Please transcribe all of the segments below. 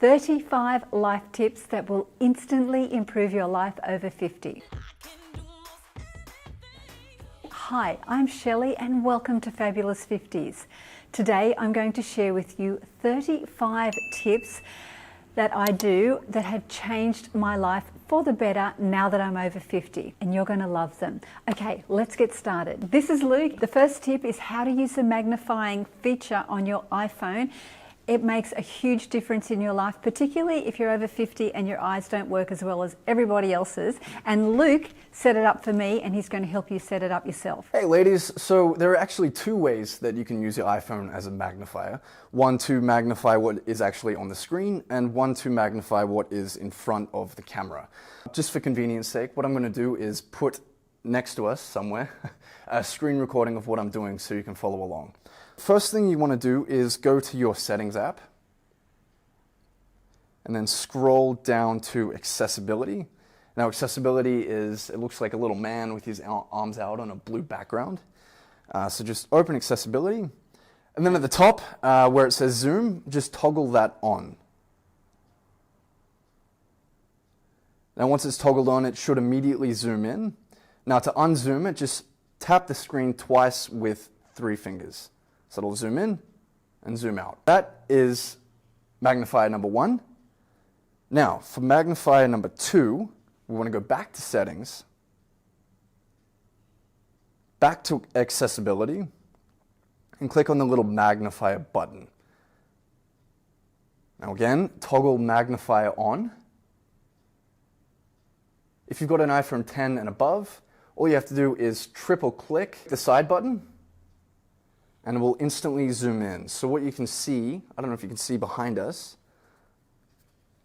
35 life tips that will instantly improve your life over 50. Hi, I'm Shelley and welcome to Fabulous 50s. Today I'm going to share with you 35 tips that I do that have changed my life for the better now that I'm over 50, and you're going to love them. Okay, let's get started. This is Luke. The first tip is how to use the magnifying feature on your iPhone. It makes a huge difference in your life, particularly if you're over 50 and your eyes don't work as well as everybody else's. And Luke set it up for me, and he's going to help you set it up yourself. Hey ladies, so there are actually two ways that you can use your iPhone as a magnifier. One to magnify what is actually on the screen, and one to magnify what is in front of the camera. Just for convenience sake, what I'm going to do is put next to us somewhere a screen recording of what I'm doing so you can follow along. First thing you want to do is go to your settings app and then scroll down to accessibility. Now accessibility is, it looks like a little man with his arms out on a blue background. So just open accessibility, and then at the top where it says zoom, just toggle that on. Now once it's toggled on, it should immediately zoom in. Now to unzoom it, just tap the screen twice with 3 fingers. So it'll zoom in and zoom out. That is magnifier number 1. Now, for magnifier number 2, we want to go back to settings, back to accessibility, and click on the little magnifier button. Now again, toggle magnifier on. If you've got an iPhone 10 and above, all you have to do is triple click the side button, and it will instantly zoom in. So what you can see, I don't know if you can see behind us.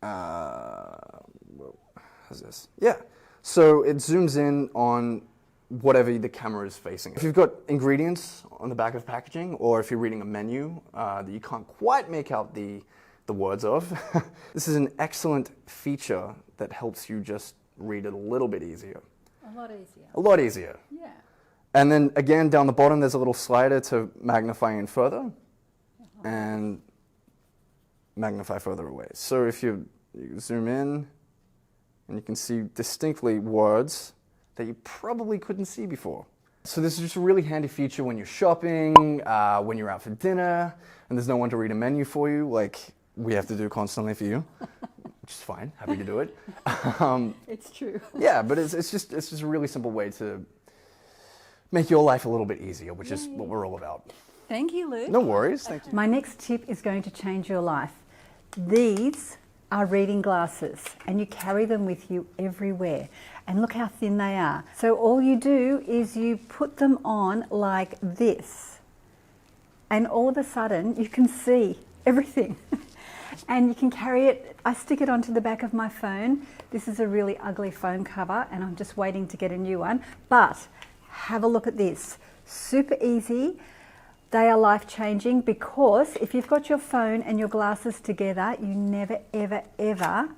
How's this? Yeah. So it zooms in on whatever the camera is facing. If you've got ingredients on the back of packaging, or if you're reading a menu that you can't quite make out the words of, this is an excellent feature that helps you just read it a little bit easier. A lot easier. A lot easier. Yeah. And then again, down the bottom, there's a little slider to magnify in further and magnify further away. So if you zoom in, and you can see distinctly words that you probably couldn't see before. So this is just a really handy feature when you're shopping, when you're out for dinner, and there's no one to read a menu for you, like we have to do constantly for you, which is fine, happy to do it. It's true. Yeah, but it's just a really simple way to make your life a little bit easier, which is what we're all about. Thank you, Luke. No worries, thank you. My next tip is going to change your life. These are reading glasses, and you carry them with you everywhere. And look how thin they are. So all you do is you put them on like this, and all of a sudden you can see everything. And you can carry it. I stick it onto the back of my phone. This is a really ugly phone cover, and I'm just waiting to get a new one. But have a look at this. Super easy. They are life-changing because if you've got your phone and your glasses together, you never, ever, ever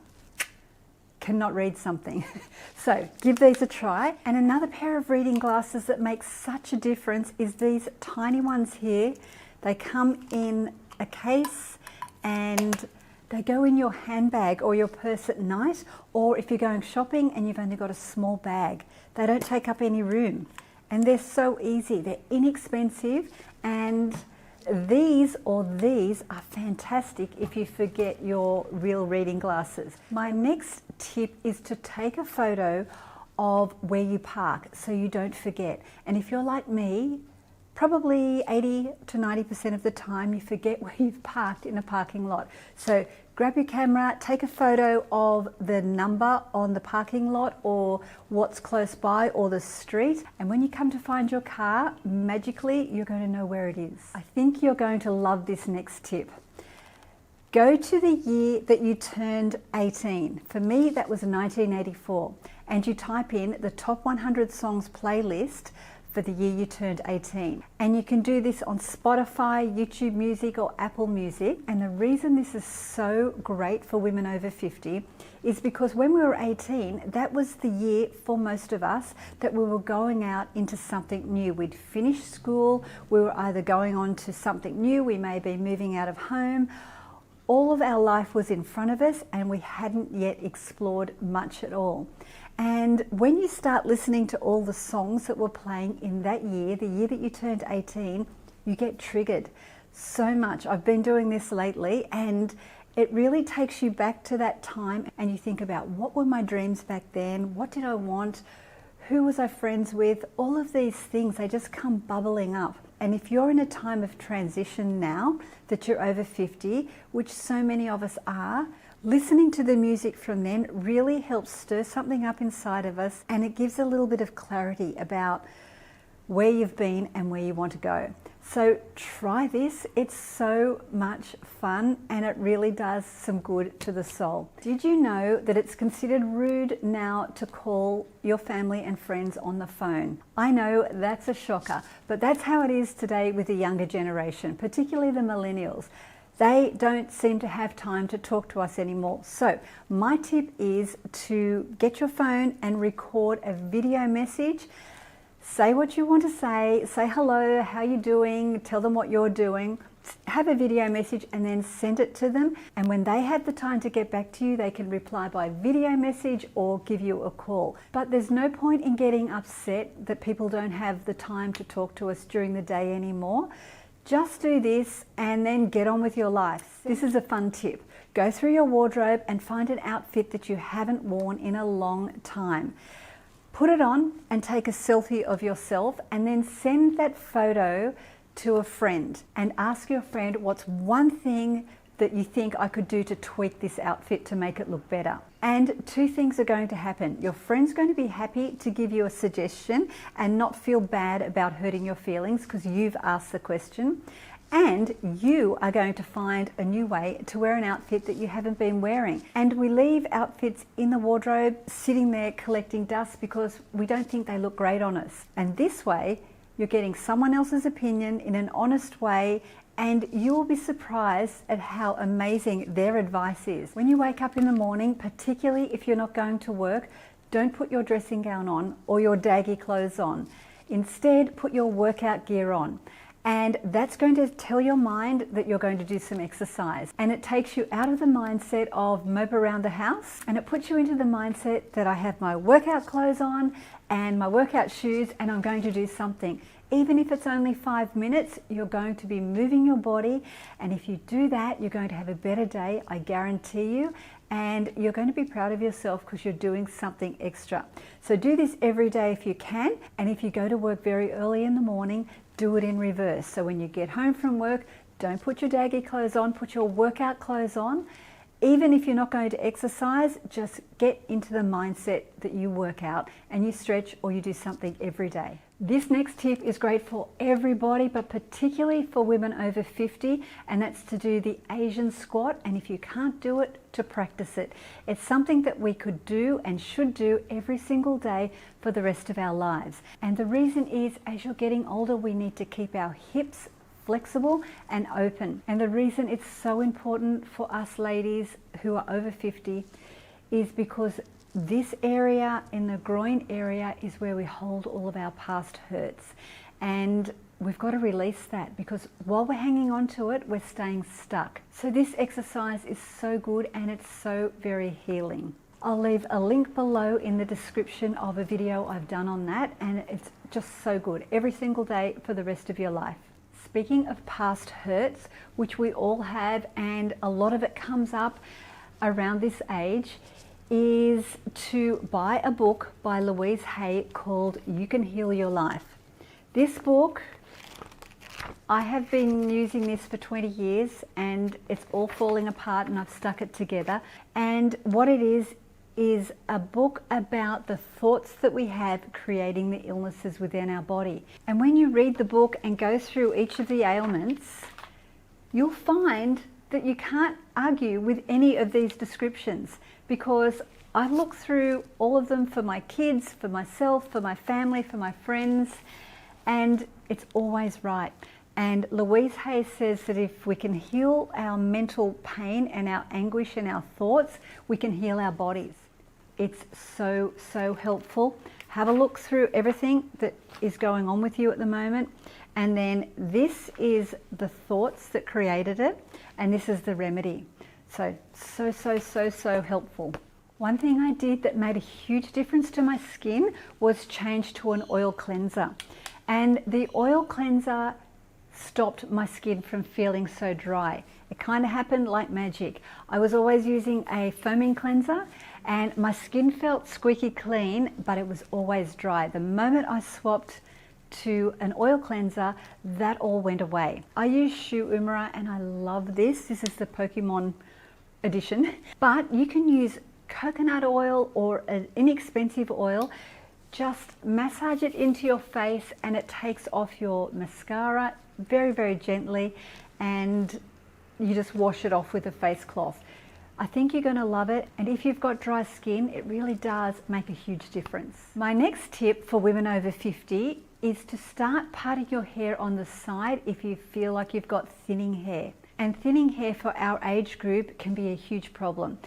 cannot read something. So give these a try. And another pair of reading glasses that makes such a difference is these tiny ones here. They come in a case and they go in your handbag or your purse at night, or if you're going shopping and you've only got a small bag. They don't take up any room. And they're so easy, they're inexpensive, and these are fantastic if you forget your real reading glasses. My next tip is to take a photo of where you park so you don't forget. And if you're like me, probably 80 to 90% of the time you forget where you've parked in a parking lot. So grab your camera, take a photo of the number on the parking lot or what's close by or the street, and when you come to find your car, magically you're going to know where it is. I think you're going to love this next tip. Go to the year that you turned 18. For me, that was 1984. And you type in the top 100 songs playlist for the year you turned 18. And you can do this on Spotify, YouTube Music, or Apple Music. And the reason this is so great for women over 50 is because when we were 18, that was the year for most of us that we were going out into something new. We'd finished school, we were either going on to something new, we may be moving out of home, all of our life was in front of us and we hadn't yet explored much at all. And when you start listening to all the songs that were playing in that year, the year that you turned 18, you get triggered so much. I've been doing this lately, and it really takes you back to that time, and you think about, what were my dreams back then? What did I want? Who was I friends with? All of these things, they just come bubbling up. And if you're in a time of transition now, that you're over 50, which so many of us are, listening to the music from then really helps stir something up inside of us, and it gives a little bit of clarity about where you've been and where you want to go. So try this. It's so much fun, and it really does some good to the soul. Did you know that it's considered rude now to call your family and friends on the phone? I know that's a shocker, but that's how it is today with the younger generation, particularly the millennials. They don't seem to have time to talk to us anymore. So my tip is to get your phone and record a video message. Say what you want to say hello, how you doing, tell them what you're doing, have a video message and then send it to them. And when they have the time to get back to you, they can reply by video message or give you a call. But there's no point in getting upset that people don't have the time to talk to us during the day anymore. Just do this and then get on with your life. This is a fun tip. Go through your wardrobe and find an outfit that you haven't worn in a long time. Put it on and take a selfie of yourself, and then send that photo to a friend and ask your friend, what's one thing that you think I could do to tweak this outfit to make it look better? And two things are going to happen. Your friend's going to be happy to give you a suggestion and not feel bad about hurting your feelings because you've asked the question. And you are going to find a new way to wear an outfit that you haven't been wearing. And we leave outfits in the wardrobe sitting there collecting dust because we don't think they look great on us. And this way, you're getting someone else's opinion in an honest way, and you will be surprised at how amazing their advice is. When you wake up in the morning, particularly if you're not going to work, don't put your dressing gown on or your daggy clothes on. Instead, put your workout gear on. And that's going to tell your mind that you're going to do some exercise. And it takes you out of the mindset of mope around the house, and it puts you into the mindset that I have my workout clothes on and my workout shoes and I'm going to do something. Even if it's only 5 minutes, you're going to be moving your body. And if you do that, you're going to have a better day, I guarantee you. And you're going to be proud of yourself because you're doing something extra. So do this every day if you can. And if you go to work very early in the morning, do it in reverse. So when you get home from work, don't put your daggy clothes on, put your workout clothes on. Even if you're not going to exercise, just get into the mindset that you work out and you stretch or you do something every day. This next tip is great for everybody, but particularly for women over 50, and that's to do the Asian squat. And if you can't do it, to practice it. It's something that we could do and should do every single day for the rest of our lives. And the reason is, as you're getting older, we need to keep our hips flexible and open. And the reason it's so important for us ladies who are over 50 is because this area in the groin area is where we hold all of our past hurts. And we've got to release that, because while we're hanging on to it, we're staying stuck. So this exercise is so good and it's so very healing. I'll leave a link below in the description of a video I've done on that, and it's just so good every single day for the rest of your life. Speaking of past hurts, which we all have, and a lot of it comes up around this age, is to buy a book by Louise Hay called You Can Heal Your Life. This book, I have been using this for 20 years and it's all falling apart and I've stuck it together. And what it is a book about the thoughts that we have creating the illnesses within our body. And when you read the book and go through each of the ailments, you'll find that you can't argue with any of these descriptions, because I've looked through all of them for my kids, for myself, for my family, for my friends, and it's always right. And Louise Hay says that if we can heal our mental pain and our anguish and our thoughts, we can heal our bodies. It's so, so helpful. Have a look through everything that is going on with you at the moment. And then this is the thoughts that created it, and this is the remedy. So helpful. One thing I did that made a huge difference to my skin was change to an oil cleanser. And the oil cleanser stopped my skin from feeling so dry. It kind of happened like magic. I was always using a foaming cleanser and my skin felt squeaky clean, but it was always dry. The moment I swapped to an oil cleanser, that all went away. I use Shu Uemura and I love this. This is the Pokemon edition, but you can use coconut oil or an inexpensive oil. Just massage it into your face and it takes off your mascara very gently, and you just wash it off with a face cloth. I think you're going to love it, and if you've got dry skin, it really does make a huge difference. My next tip for women over 50 is to start parting your hair on the side if you feel like you've got thinning hair. And thinning hair for our age group can be a huge problem.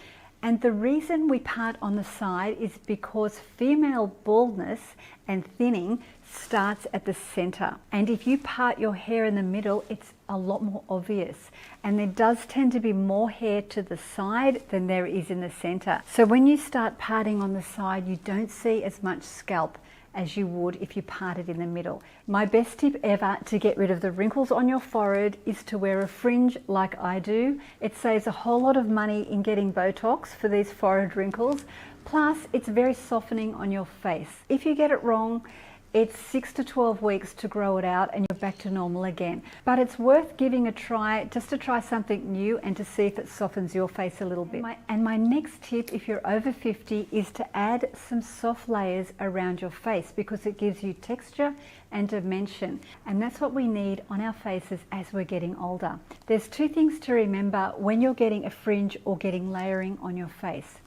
And the reason we part on the side is because female baldness and thinning starts at the center. And if you part your hair in the middle, it's a lot more obvious. And there does tend to be more hair to the side than there is in the center. So when you start parting on the side, you don't see as much scalp as you would if you parted in the middle. My best tip ever to get rid of the wrinkles on your forehead is to wear a fringe like I do. It saves a whole lot of money in getting Botox for these forehead wrinkles. Plus, it's very softening on your face. If you get it wrong, it's 6 to 12 weeks to grow it out and you're back to normal again. But it's worth giving a try, just to try something new and to see if it softens your face a little bit. And my next tip, if you're over 50, is to add some soft layers around your face because it gives you texture and dimension. And that's what we need on our faces as we're getting older. There's two things to remember when you're getting a fringe or getting layering on your face.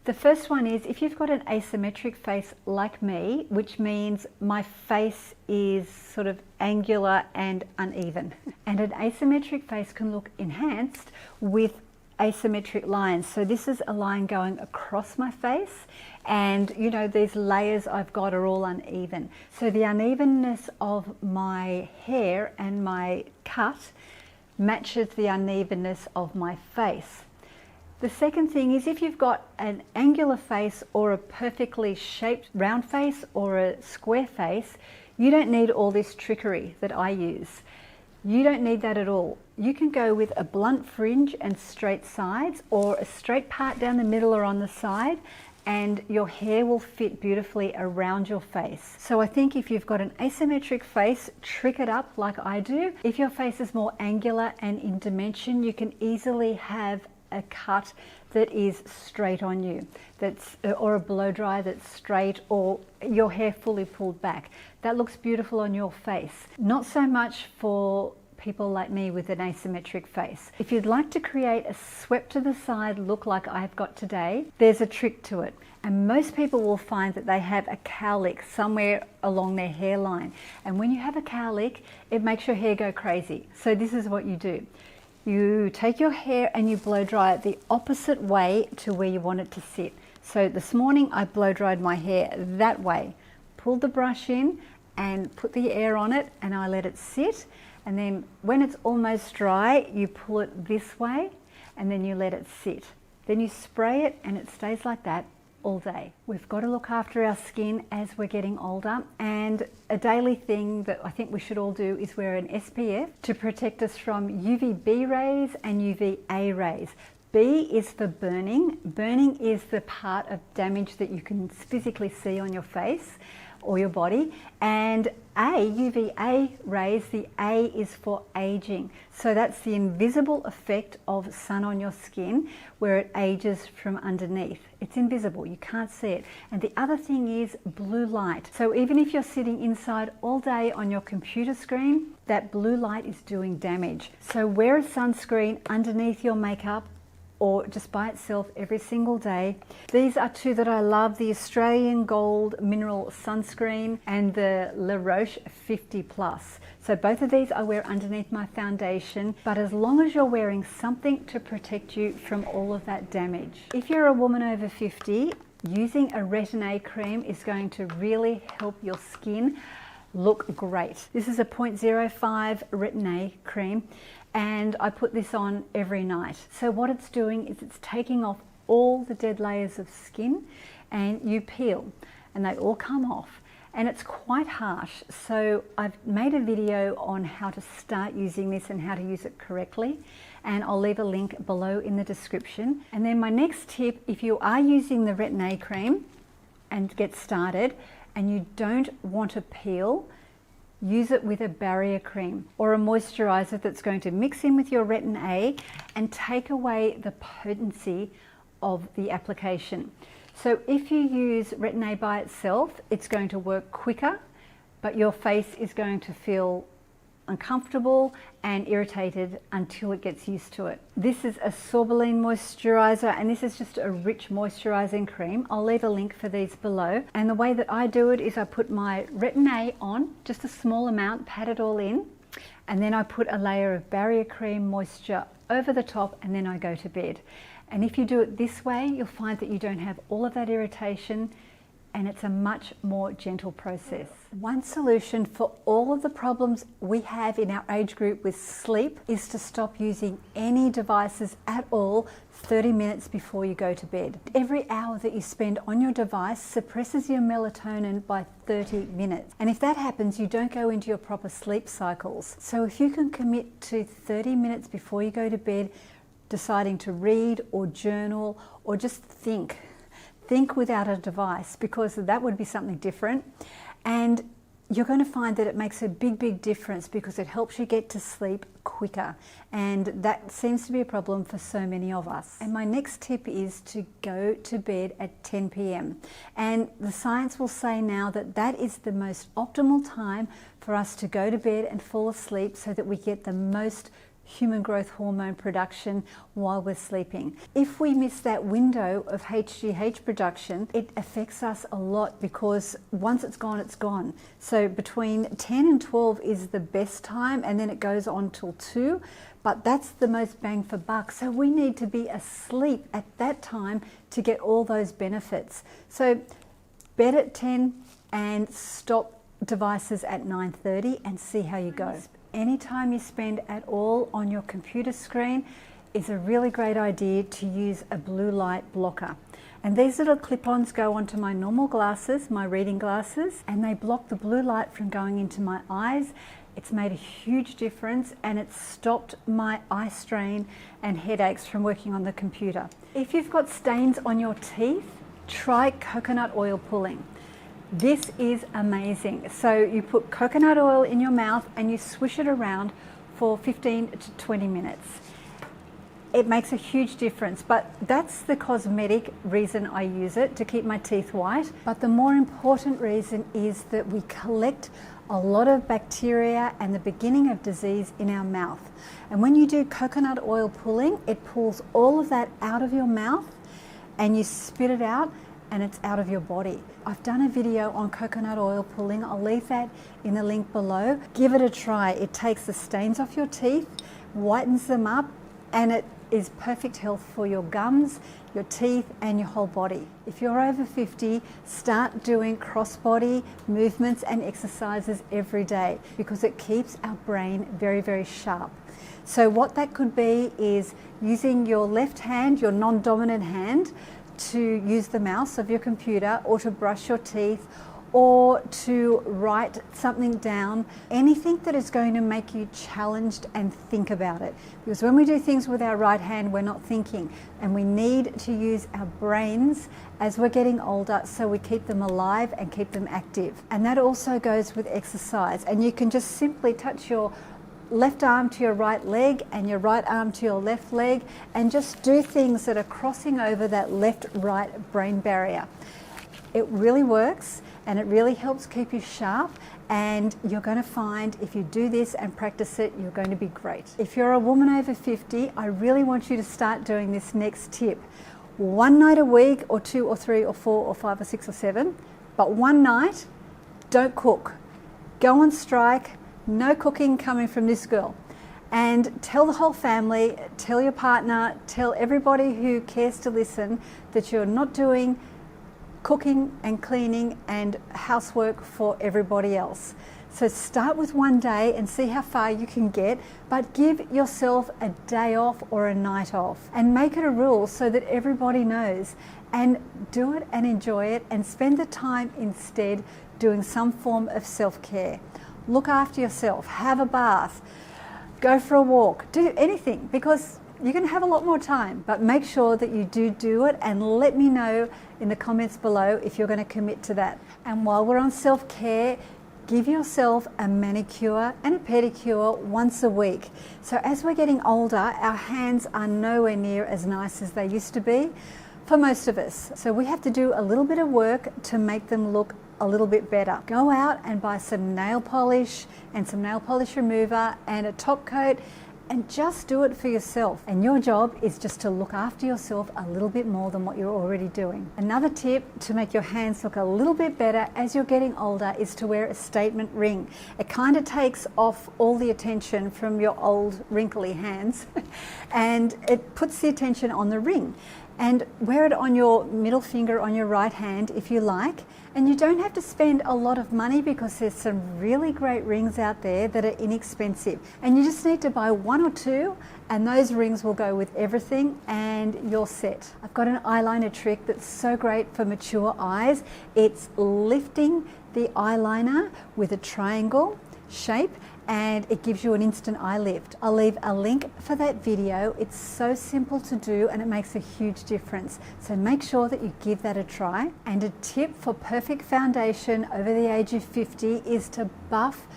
The first one is if you've got an asymmetric face like me, which means my face is sort of angular and uneven. And an asymmetric face can look enhanced with asymmetric lines. So this is a line going across my face, and you know, these layers I've got are all uneven. So the unevenness of my hair and my cut matches the unevenness of my face. The second thing is if you've got an angular face or a perfectly shaped round face or a square face, you don't need all this trickery that I use. You don't need that at all. You can go with a blunt fringe and straight sides, or a straight part down the middle or on the side, and your hair will fit beautifully around your face. So I think if you've got an asymmetric face, trick it up like I do. If your face is more angular and in dimension, you can easily have a cut that is straight on you, or a blow dry that's straight, or your hair fully pulled back. That looks beautiful on your face. Not so much for people like me with an asymmetric face. If you'd like to create a swept to the side look like I've got today, there's a trick to it. And most people will find that they have a cowlick somewhere along their hairline. And when you have a cowlick, it makes your hair go crazy. So this is what you do. You take your hair and you blow dry it the opposite way to where you want it to sit. So this morning I blow dried my hair that way. Pulled the brush in and put the air on it and I let it sit. And then when it's almost dry, you pull it this way and then you let it sit. Then you spray it and it stays like that all day. We've got to look after our skin as we're getting older, and a daily thing that I think we should all do is wear an SPF to protect us from UVB rays and UVA rays. B is for burning. Burning is the part of damage that you can physically see on your face or your body. And A, UVA rays, the A is for aging. So that's the invisible effect of sun on your skin where it ages from underneath. It's invisible, you can't see it. And the other thing is blue light. So even if you're sitting inside all day on your computer screen, that blue light is doing damage. So wear a sunscreen underneath your makeup or just by itself every single day. These are two that I love, the Australian Gold Mineral Sunscreen and the La Roche 50 Plus. So both of these I wear underneath my foundation, but as long as you're wearing something to protect you from all of that damage. If you're a woman over 50, using a Retin-A cream is going to really help your skin look great. This is a 0.05 Retin-A cream, and I put this on every night. So what it's doing is it's taking off all the dead layers of skin, and you peel and they all come off, and it's quite harsh. So I've made a video on how to start using this and how to use it correctly, and I'll leave a link below in the description. And then my next tip, if you are using the Retin-A cream and get started and you don't want to peel, use it with a barrier cream or a moisturizer that's going to mix in with your Retin-A and take away the potency of the application. So if you use Retin-A by itself, it's going to work quicker, but your face is going to feel uncomfortable and irritated until it gets used to it. This is a Sorbolene moisturizer, and this is just a rich moisturizing cream. I'll leave a link for these below. And the way that I do it is I put my Retin-A on, just a small amount, pat it all in, and then I put a layer of barrier cream moisture over the top, and then I go to bed. And if you do it this way, you'll find that you don't have all of that irritation, and it's a much more gentle process. One solution for all of the problems we have in our age group with sleep is to stop using any devices at all 30 minutes before you go to bed. Every hour that you spend on your device suppresses your melatonin by 30 minutes. And if that happens, you don't go into your proper sleep cycles. So if you can commit to 30 minutes before you go to bed, deciding to read or journal or just think without a device, because that would be something different. And you're going to find that it makes a big difference because it helps you get to sleep quicker. And that seems to be a problem for so many of us. And my next tip is to go to bed at 10 p.m. And the science will say now that that is the most optimal time for us to go to bed and fall asleep so that we get the most human growth hormone production while we're sleeping. If we miss that window of HGH production, it affects us a lot because once it's gone, it's gone. So between 10 and 12 is the best time, and then it goes on till 2, but that's the most bang for buck. So we need to be asleep at that time to get all those benefits. So bed at 10 and stop devices at 9:30 and see how you go. Any time you spend at all on your computer screen is a really great idea to use a blue light blocker. And these little clip-ons go onto my normal glasses, my reading glasses, and they block the blue light from going into my eyes. It's made a huge difference, and it's stopped my eye strain and headaches from working on the computer. If you've got stains on your teeth, try coconut oil pulling. This is amazing. So you put coconut oil in your mouth and you swish it around for 15 to 20 minutes. It makes a huge difference, but that's the cosmetic reason I use it, to keep my teeth white. But the more important reason is that we collect a lot of bacteria and the beginning of disease in our mouth. And when you do coconut oil pulling, it pulls all of that out of your mouth and you spit it out, and it's out of your body. I've done a video on coconut oil pulling. I'll leave that in the link below. Give it a try. It takes the stains off your teeth, whitens them up, and it is perfect health for your gums, your teeth, and your whole body. If you're over 50, start doing crossbody movements and exercises every day because it keeps our brain very sharp. So what that could be is using your left hand, your non-dominant hand, to use the mouse of your computer, or to brush your teeth, or to write something down. Anything that is going to make you challenged and think about it. Because when we do things with our right hand, we're not thinking, and we need to use our brains as we're getting older so we keep them alive and keep them active. And that also goes with exercise. And you can just simply touch your left arm to your right leg and your right arm to your left leg, and just do things that are crossing over that left-right brain barrier. It really works, and it really helps keep you sharp, and you're going to find if you do this and practice it, you're going to be great. If you're a woman over 50, I really want you to start doing this next tip. One night a week, or 2 or 3 or 4 or 5 or 6 or 7, but one night, don't cook. Go on strike. No cooking coming from this girl. And tell the whole family, tell your partner, tell everybody who cares to listen that you're not doing cooking and cleaning and housework for everybody else. So start with one day and see how far you can get, but give yourself a day off or a night off and make it a rule so that everybody knows, and do it and enjoy it, and spend the time instead doing some form of self-care. Look after yourself, have a bath, go for a walk, do anything, because you're going to have a lot more time, but make sure that you do it, and let me know in the comments below if you're going to commit to that. And while we're on self-care, give yourself a manicure and a pedicure once a week. So as we're getting older, our hands are nowhere near as nice as they used to be for most of us. So we have to do a little bit of work to make them look a little bit better. Go out and buy some nail polish and some nail polish remover and a top coat, and just do it for yourself. And your job is just to look after yourself a little bit more than what you're already doing. Another tip to make your hands look a little bit better as you're getting older is to wear a statement ring. It kind of takes off all the attention from your old wrinkly hands and it puts the attention on the ring. And wear it on your middle finger on your right hand if you like. And you don't have to spend a lot of money because there's some really great rings out there that are inexpensive. And you just need to buy one or two, and those rings will go with everything and you're set. I've got an eyeliner trick that's so great for mature eyes. It's lifting the eyeliner with a triangle shape, and it gives you an instant eye lift. I'll leave a link for that video. It's so simple to do and it makes a huge difference. So make sure that you give that a try. And a tip for perfect foundation over the age of 50 is to buff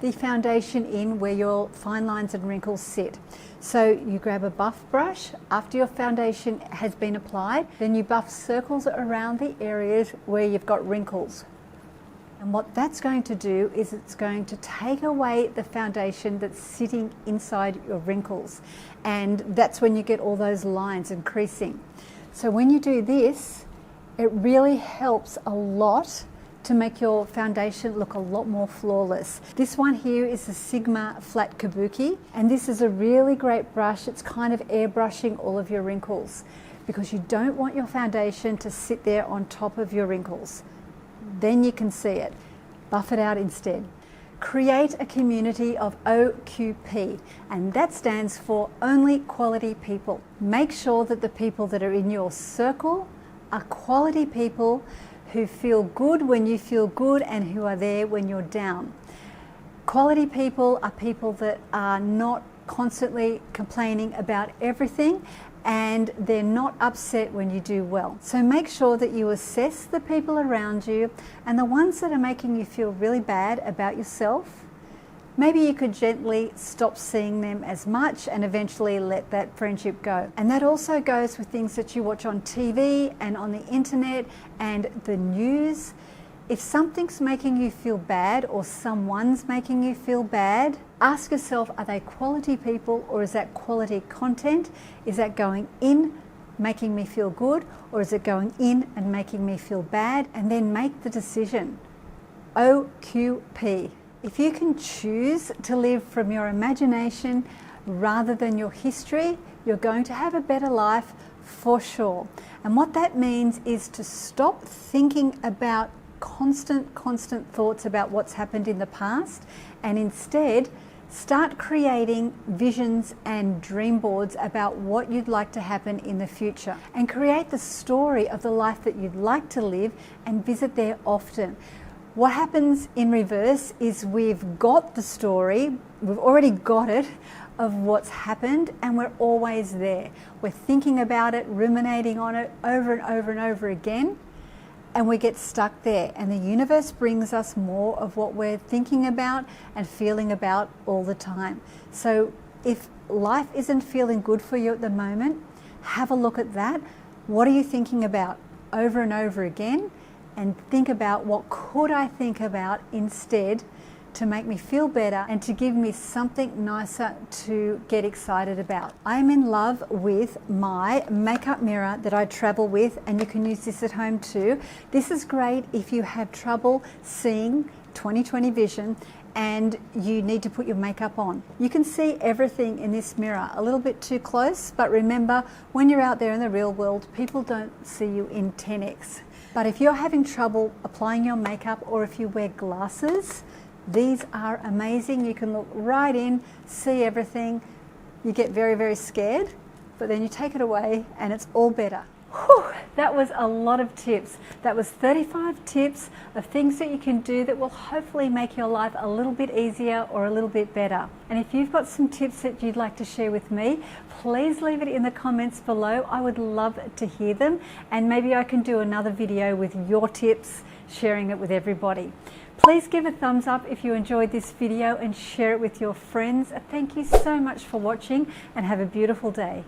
the foundation in where your fine lines and wrinkles sit. So you grab a buff brush after your foundation has been applied, then you buff circles around the areas where you've got wrinkles. And what that's going to do is it's going to take away the foundation that's sitting inside your wrinkles. And that's when you get all those lines and creasing. So when you do this, it really helps a lot to make your foundation look a lot more flawless. This one here is the Sigma Flat Kabuki, and this is a really great brush. It's kind of airbrushing all of your wrinkles because you don't want your foundation to sit there on top of your wrinkles. Then you can see it. Buff it out instead. Create a community of OQP, and that stands for Only Quality People. Make sure that the people that are in your circle are quality people who feel good when you feel good and who are there when you're down. Quality people are people that are not constantly complaining about everything, and they're not upset when you do well. So make sure that you assess the people around you, and the ones that are making you feel really bad about yourself, maybe you could gently stop seeing them as much and eventually let that friendship go. And that also goes with things that you watch on TV and on the internet and the news. If something's making you feel bad or someone's making you feel bad, ask yourself, are they quality people, or is that quality content? Is that going in making me feel good, or is it going in and making me feel bad? And then make the decision. OQP. If you can choose to live from your imagination rather than your history, you're going to have a better life for sure. And what that means is to stop thinking about constant thoughts about what's happened in the past, and instead start creating visions and dream boards about what you'd like to happen in the future, and create the story of the life that you'd like to live and visit there often. What happens in reverse is we've got the story, we've already got it, of what's happened, and we're always there. We're thinking about it, ruminating on it over and over and over again, and we get stuck there. And the universe brings us more of what we're thinking about and feeling about all the time. So if life isn't feeling good for you at the moment, have a look at that. What are you thinking about over and over again? And think about, what could I think about instead to make me feel better and to give me something nicer to get excited about. I'm in love with my makeup mirror that I travel with, and you can use this at home too. This is great if you have trouble seeing 20/20 vision and you need to put your makeup on. You can see everything in this mirror a little bit too close, but remember, when you're out there in the real world, people don't see you in 10x. But if you're having trouble applying your makeup, or if you wear glasses, These are amazing. You can look right in, see everything. You get very, very scared, but then you take it away and it's all better. Whew, that was a lot of tips. That was 35 tips of things that you can do that will hopefully make your life a little bit easier or a little bit better. And if you've got some tips that you'd like to share with me, please leave it in the comments below. I would love to hear them, and maybe I can do another video with your tips, sharing it with everybody. Please give a thumbs up if you enjoyed this video and share it with your friends. Thank you so much for watching, and have a beautiful day.